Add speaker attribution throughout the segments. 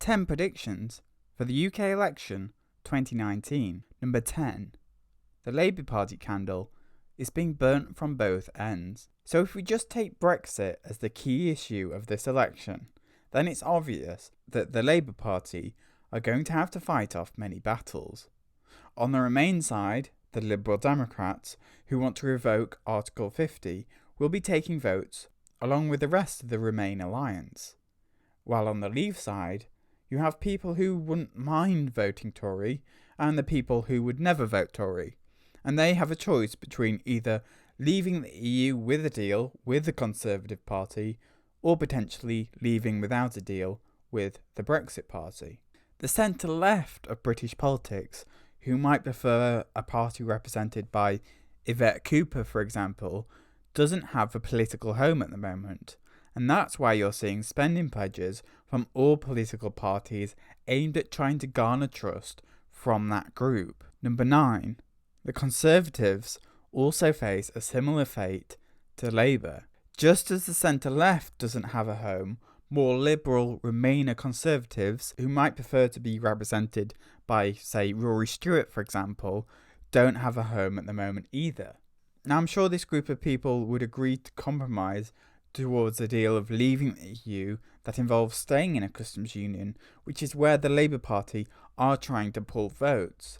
Speaker 1: 10 predictions for the UK election 2019. Number 10. The Labour Party candle is being burnt from both ends. So if we just take Brexit as the key issue of this election, then it's obvious that the Labour Party are going to have to fight off many battles. On the Remain side, the Liberal Democrats, who want to revoke Article 50, will be taking votes along with the rest of the Remain alliance. While on the Leave side, you have people who wouldn't mind voting Tory and the people who would never vote Tory. And they have a choice between either leaving the EU with a deal with the Conservative Party or potentially leaving without a deal with the Brexit Party. The centre-left of British politics, who might prefer a party represented by Yvette Cooper, for example, doesn't have a political home at the moment. And that's why you're seeing spending pledges from all political parties aimed at trying to garner trust from that group. Number 9. The Conservatives also face a similar fate to Labour. Just as the centre-left doesn't have a home, more liberal Remainer Conservatives, who might prefer to be represented by, say, Rory Stewart, for example, don't have a home at the moment either. Now, I'm sure this group of people would agree to compromise towards a deal of leaving the EU that involves staying in a customs union, which is where the Labour Party are trying to pull votes.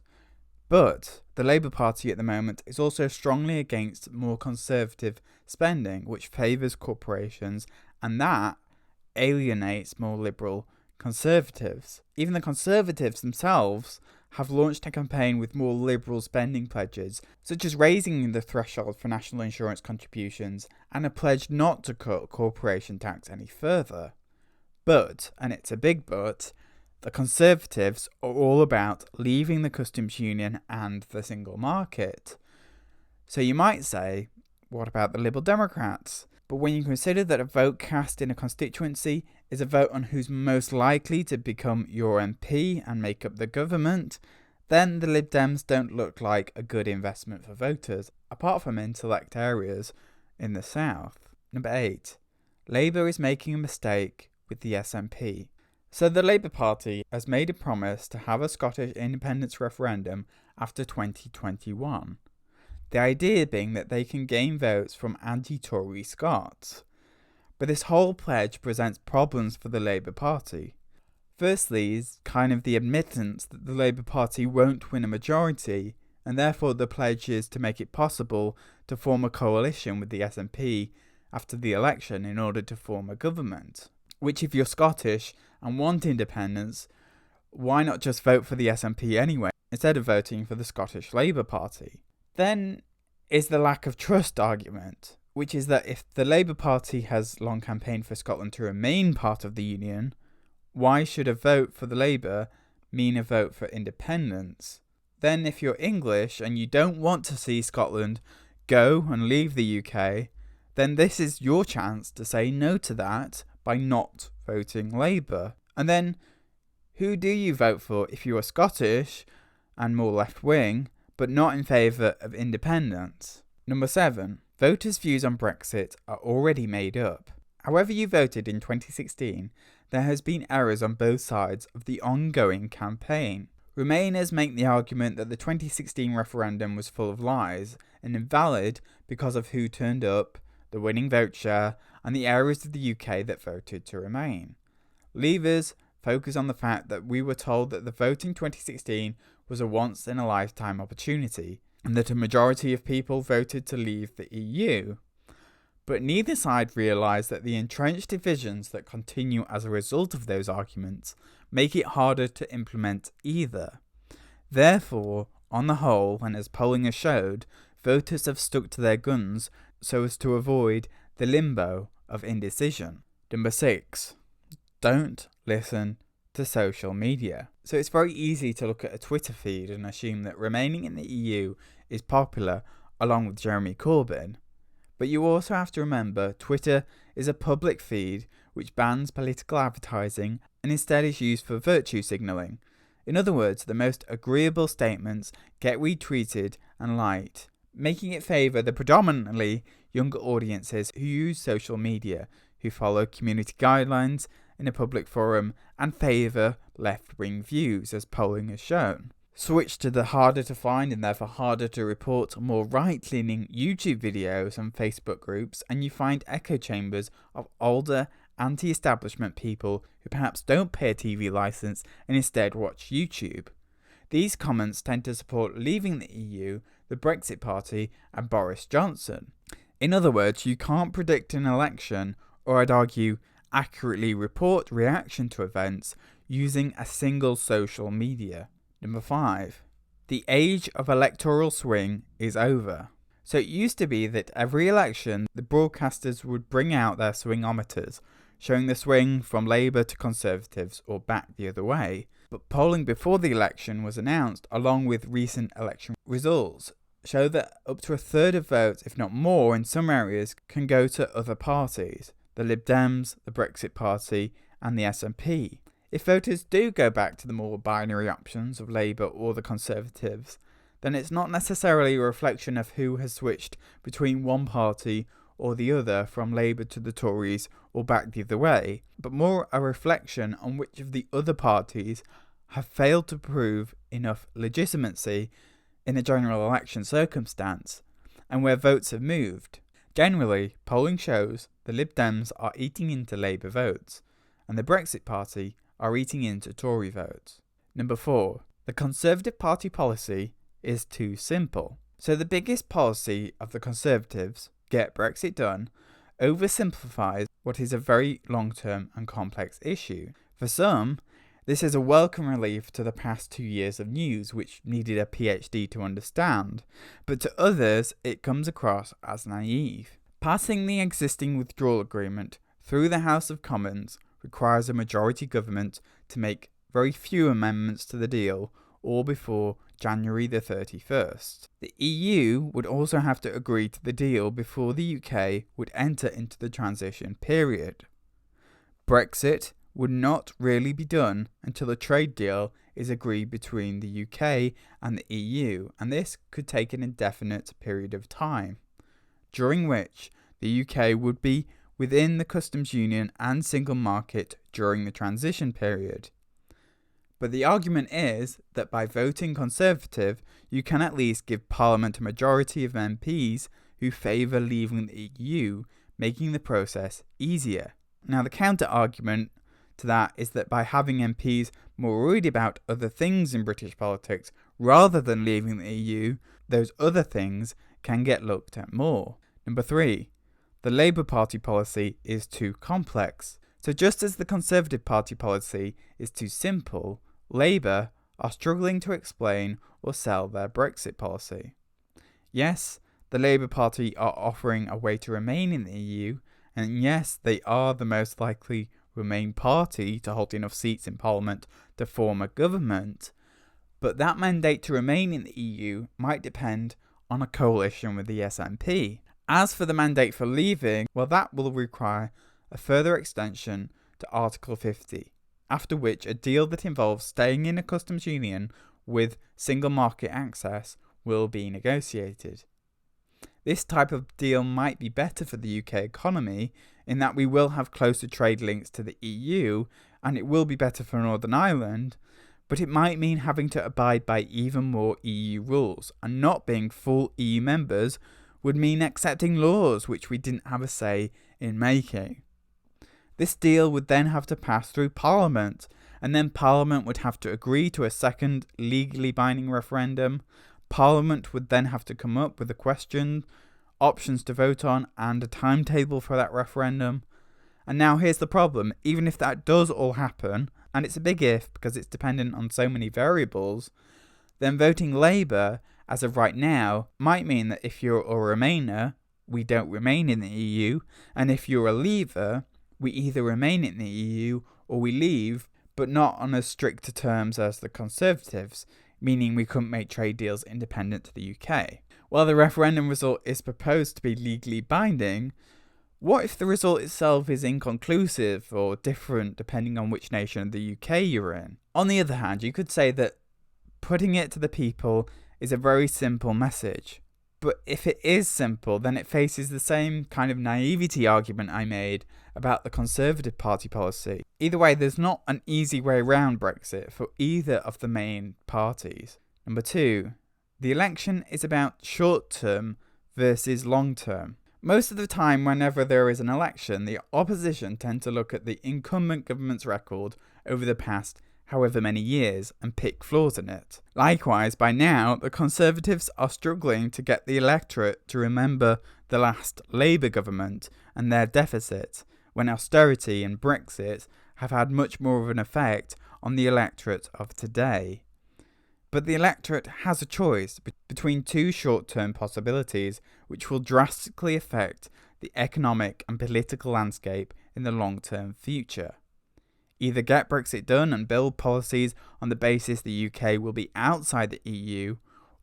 Speaker 1: But the Labour Party at the moment is also strongly against more conservative spending, which favours corporations, and that alienates more liberal Conservatives. Even the Conservatives themselves have launched a campaign with more liberal spending pledges, such as raising the threshold for national insurance contributions and a pledge not to cut corporation tax any further. But, and it's a big but, the Conservatives are all about leaving the customs union and the single market. So you might say, what about the Liberal Democrats? But when you consider that a vote cast in a constituency is a vote on who's most likely to become your MP and make up the government, then the Lib Dems don't look like a good investment for voters, apart from in select areas in the south. Number 8. Labour is making a mistake with the SNP. So the Labour Party has made a promise to have a Scottish independence referendum after 2021. The idea being that they can gain votes from anti-Tory Scots. But this whole pledge presents problems for the Labour Party. Firstly is kind of the admittance that the Labour Party won't win a majority, and therefore the pledge is to make it possible to form a coalition with the SNP after the election in order to form a government. Which, if you're Scottish and want independence, why not just vote for the SNP anyway, instead of voting for the Scottish Labour Party? Then is the lack of trust argument, which is that if the Labour Party has long campaigned for Scotland to remain part of the Union, why should a vote for the Labour mean a vote for independence? Then if you're English and you don't want to see Scotland go and leave the UK, then this is your chance to say no to that by not voting Labour. And then, who do you vote for if you are Scottish and more left-wing, but not in favour of independence? Number 7. Voters' views on Brexit are already made up. However you voted in 2016, there has been errors on both sides of the ongoing campaign. Remainers make the argument that the 2016 referendum was full of lies and invalid because of who turned up, the winning vote share, and the areas of the UK that voted to remain. Leavers focus on the fact that we were told that the vote in 2016 was a once-in-a-lifetime opportunity, and that a majority of people voted to leave the EU. But neither side realised that the entrenched divisions that continue as a result of those arguments make it harder to implement either. Therefore, on the whole, and as polling has showed, voters have stuck to their guns so as to avoid the limbo of indecision. Number 6. Don't listen to social media. So it's very easy to look at a Twitter feed and assume that remaining in the EU is popular along with Jeremy Corbyn. But you also have to remember Twitter is a public feed which bans political advertising and instead is used for virtue signalling. In other words, the most agreeable statements get retweeted and liked, making it favour the predominantly younger audiences who use social media, who follow community guidelines in a public forum and favour left-wing views, as polling has shown. Switch to the harder to find and therefore harder to report more right-leaning YouTube videos and Facebook groups, and you find echo chambers of older anti-establishment people who perhaps don't pay a TV licence and instead watch YouTube. These comments tend to support leaving the EU, the Brexit Party and Boris Johnson. In other words, you can't predict an election, or I'd argue accurately report reaction to events using a single social media. Number 5. The age of electoral swing is over. So it used to be that every election the broadcasters would bring out their swingometers, showing the swing from Labour to Conservatives or back the other way. But polling before the election was announced, along with recent election results, show that up to a third of votes, if not more in some areas, can go to other parties, the Lib Dems, the Brexit Party and the SNP. If voters do go back to the more binary options of Labour or the Conservatives, then it's not necessarily a reflection of who has switched between one party or the other from Labour to the Tories or back the other way, but more a reflection on which of the other parties have failed to prove enough legitimacy in the general election circumstance, and where votes have moved. Generally, polling shows the Lib Dems are eating into Labour votes, and the Brexit Party are eating into Tory votes. Number 4. The Conservative Party policy is too simple. So the biggest policy of the Conservatives, get Brexit done, oversimplifies what is a very long-term and complex issue. For some, this is a welcome relief to the past 2 years of news which needed a PhD to understand, but to others it comes across as naive. Passing the existing withdrawal agreement through the House of Commons requires a majority government to make very few amendments to the deal, all before January the 31st. The EU would also have to agree to the deal before the UK would enter into the transition period. Brexit would not really be done until a trade deal is agreed between the UK and the EU, and this could take an indefinite period of time, during which the UK would be within the customs union and single market during the transition period. But the argument is that by voting Conservative, you can at least give Parliament a majority of MPs who favour leaving the EU, making the process easier. Now the counter-argument to that is that by having MPs more worried about other things in British politics rather than leaving the EU, those other things can get looked at more. Number 3. The Labour Party policy is too complex. So just as the Conservative Party policy is too simple, Labour are struggling to explain or sell their Brexit policy. Yes, the Labour Party are offering a way to remain in the EU, and yes, they are the most likely Remain party to hold enough seats in Parliament to form a government, but that mandate to remain in the EU might depend on a coalition with the SNP. As for the mandate for leaving, well, that will require a further extension to Article 50, after which a deal that involves staying in a customs union with single market access will be negotiated. This type of deal might be better for the UK economy in that we will have closer trade links to the EU, and it will be better for Northern Ireland, but it might mean having to abide by even more EU rules, and not being full EU members would mean accepting laws which we didn't have a say in making. This deal would then have to pass through Parliament, and then Parliament would have to agree to a second legally binding referendum. Parliament would then have to come up with a question, options to vote on, and a timetable for that referendum. And now here's the problem: even if that does all happen, and it's a big if because it's dependent on so many variables, then voting Labour as of right now might mean that if you're a Remainer, we don't remain in the EU, and if you're a Leaver, we either remain in the EU or we leave, but not on as strict terms as the Conservatives, meaning we couldn't make trade deals independent to the UK. While the referendum result is proposed to be legally binding, what if the result itself is inconclusive or different depending on which nation of the UK you're in? On the other hand, you could say that putting it to the people is a very simple message. But if it is simple, then it faces the same kind of naivety argument I made about the Conservative Party policy. Either way, there's not an easy way around Brexit for either of the main parties. Number 2, the election is about short-term versus long-term. Most of the time, whenever there is an election, the opposition tend to look at the incumbent government's record over the past however many years and pick flaws in it. Likewise, by now, the Conservatives are struggling to get the electorate to remember the last Labour government and their deficit, when austerity and Brexit have had much more of an effect on the electorate of today. But the electorate has a choice between two short-term possibilities which will drastically affect the economic and political landscape in the long-term future. Either get Brexit done and build policies on the basis the UK will be outside the EU,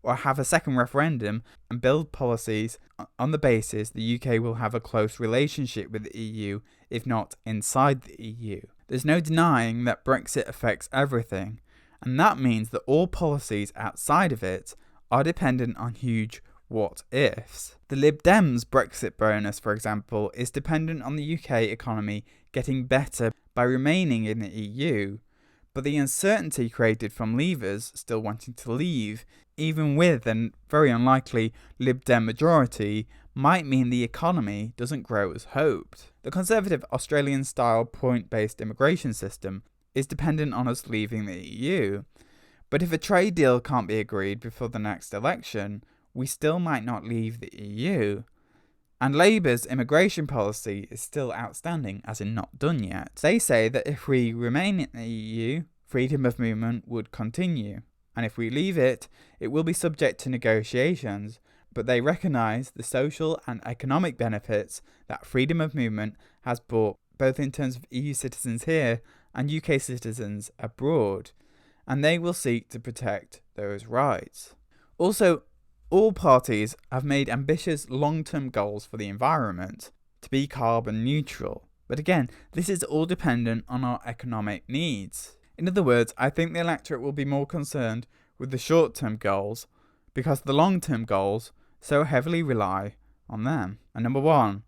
Speaker 1: or have a second referendum and build policies on the basis the UK will have a close relationship with the EU, if not inside the EU. There's no denying that Brexit affects everything, and that means that all policies outside of it are dependent on huge what-ifs. The Lib Dems' Brexit bonus, for example, is dependent on the UK economy getting better by remaining in the EU, but the uncertainty created from leavers still wanting to leave, even with a very unlikely Lib Dem majority, might mean the economy doesn't grow as hoped. The Conservative Australian-style point-based immigration system is dependent on us leaving the EU, but if a trade deal can't be agreed before the next election, we still might not leave the EU. And Labour's immigration policy is still outstanding, as in not done yet. They say that if we remain in the EU, freedom of movement would continue, and if we leave it, it will be subject to negotiations, but they recognise the social and economic benefits that freedom of movement has brought, both in terms of EU citizens here and UK citizens abroad, and they will seek to protect those rights. Also, all parties have made ambitious long-term goals for the environment, to be carbon neutral. But again, this is all dependent on our economic needs. In other words, I think the electorate will be more concerned with the short-term goals because the long-term goals so heavily rely on them. And number 1,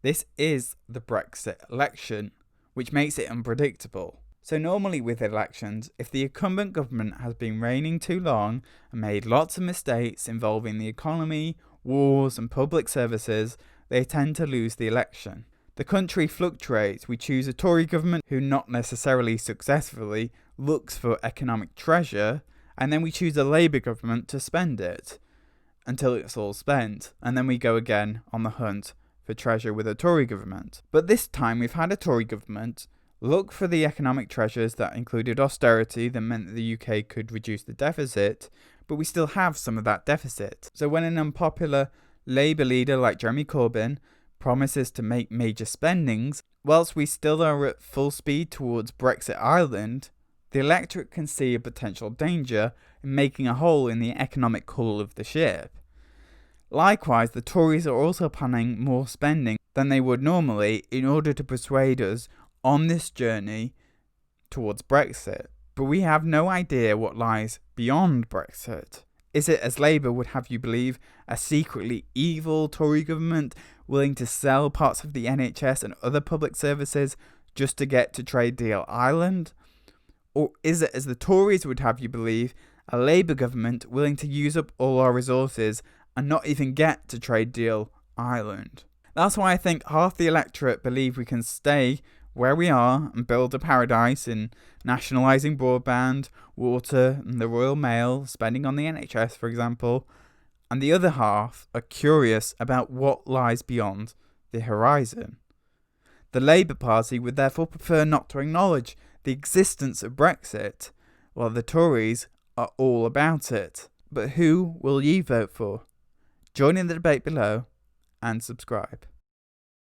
Speaker 1: this is the Brexit election, which makes it unpredictable. So normally with elections, if the incumbent government has been reigning too long and made lots of mistakes involving the economy, wars and public services, they tend to lose the election. The country fluctuates. We choose a Tory government who not necessarily successfully looks for economic treasure, and then we choose a Labour government to spend it until it's all spent, and then we go again on the hunt for treasure with a Tory government. But this time we've had a Tory government look for the economic treasures that included austerity that meant that the UK could reduce the deficit, but we still have some of that deficit. So when an unpopular Labour leader like Jeremy Corbyn promises to make major spendings, whilst we still are at full speed towards Brexit Island, the electorate can see a potential danger in making a hole in the economic hull of the ship. Likewise, the Tories are also planning more spending than they would normally in order to persuade us on this journey towards Brexit. But we have no idea what lies beyond Brexit. Is it, as Labour would have you believe, a secretly evil Tory government willing to sell parts of the NHS and other public services just to get to Trade Deal Island? Or is it, as the Tories would have you believe, a Labour government willing to use up all our resources and not even get to Trade Deal Island? That's why I think half the electorate believe we can stay where we are and build a paradise in nationalising broadband, water and the Royal Mail, spending on the NHS for example, and the other half are curious about what lies beyond the horizon. The Labour Party would therefore prefer not to acknowledge the existence of Brexit, while the Tories are all about it. But who will you vote for? Join in the debate below and subscribe.